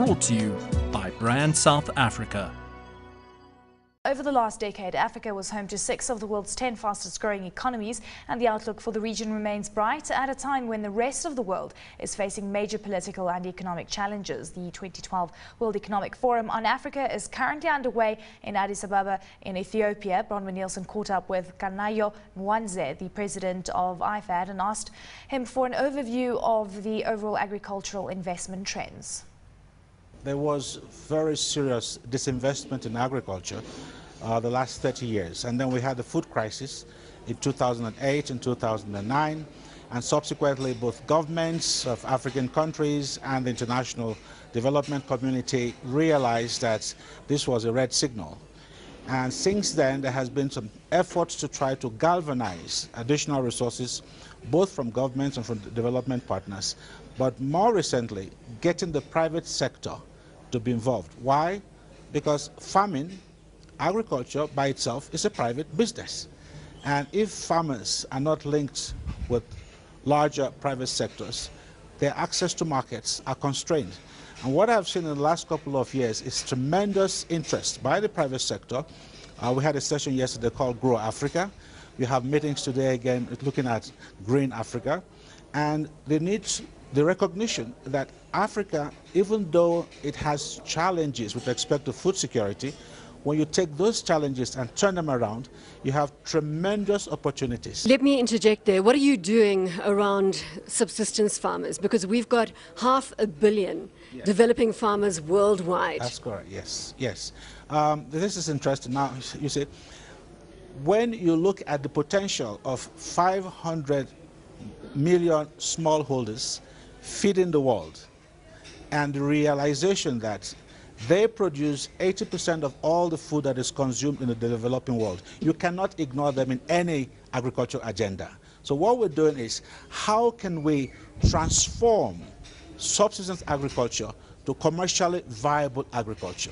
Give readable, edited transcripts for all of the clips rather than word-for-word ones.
brought to you by Brand South Africa. Over the last decade, Africa was home to 6 of the world's 10 fastest growing economies, and the outlook for the region remains bright at a time when the rest of the world is facing major political and economic challenges. The 2012 World Economic Forum on Africa is currently underway in Addis Ababa in Ethiopia. Bronwyn Nielsen caught up with Kanayo Nwanze, the president of IFAD, and asked him for an overview of the overall agricultural investment trends. There was very serious disinvestment in agriculture the last 30 years. And then we had the food crisis in 2008 and 2009. And subsequently, both governments of African countries and the international development community realized that this was a red signal. And since then, there has been some efforts to try to galvanize additional resources, both from governments and from development partners, but more recently, getting the private sector to be involved. Why? Because farming, agriculture by itself is a private business. And if farmers are not linked with larger private sectors, their access to markets are constrained. And what I've seen in the last couple of years is tremendous interest by the private sector. We had a session yesterday called Grow Africa. We have meetings today again looking at Green Africa. And the recognition that Africa, even though it has challenges with respect to food security, when you take those challenges and turn them around, you have tremendous opportunities. Let me interject there. What are you doing around subsistence farmers? Because we've got 500 million developing farmers worldwide. That's correct, yes, yes. This is interesting. Now, you see, when you look at the potential of 500 million smallholders feeding the world, and the realization that they produce 80% of all the food that is consumed in the developing world, you cannot ignore them in any agricultural agenda. So what we're doing is, how can we transform subsistence agriculture to commercially viable agriculture?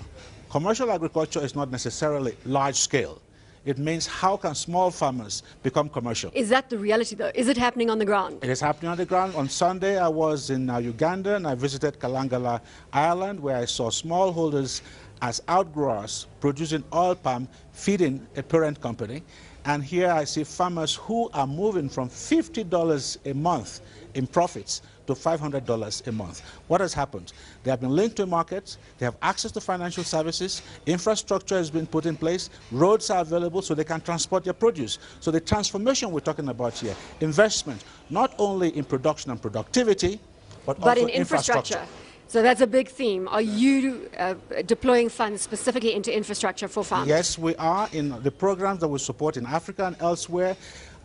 Commercial agriculture is not necessarily large scale. It means, how can small farmers become commercial? Is that the reality, though? Is it happening on the ground? It is happening on the ground. On Sunday, I was in Uganda, and I visited Kalangala Island, where I saw smallholders as outgrowers producing oil palm, feeding a parent company. And here I see farmers who are moving from $50 a month in profits to $500 a month. What has happened? They have been linked to markets, they have access to financial services, infrastructure has been put in place, roads are available so they can transport their produce. So the transformation we're talking about here, investment, not only in production and productivity, but also in infrastructure. So that's a big theme. Are you deploying funds specifically into infrastructure for farmers? Yes, we are. In the programs that we support in Africa and elsewhere,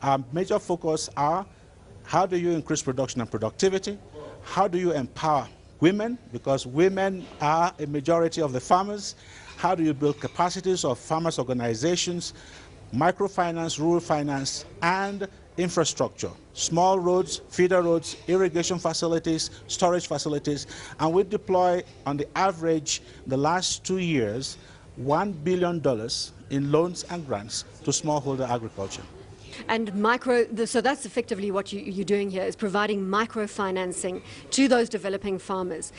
our major focus are: how do you increase production and productivity? How do you empower women? Because women are a majority of the farmers. How do you build capacities of farmers' organizations, microfinance, rural finance, and infrastructure? Small roads, feeder roads, irrigation facilities, storage facilities. And we deploy, on the average, the last 2 years, $1 billion in loans and grants to smallholder agriculture. And so that's effectively what you're doing here, is providing microfinancing to those developing farmers.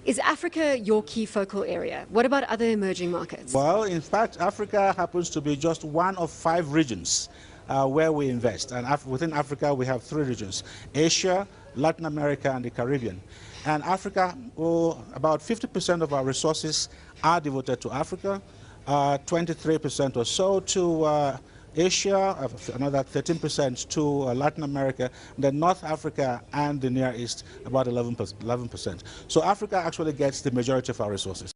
Is Africa your key focal area? What about other emerging markets? Well, in fact, Africa happens to be just one of 5 regions where we invest. And within Africa, we have 3 regions: Asia, Latin America, and the Caribbean. And Africa, about 50% of our resources are devoted to Africa, 23% or so to Asia, another 13% to Latin America, then North Africa and the Near East, about 11%. So Africa actually gets the majority of our resources.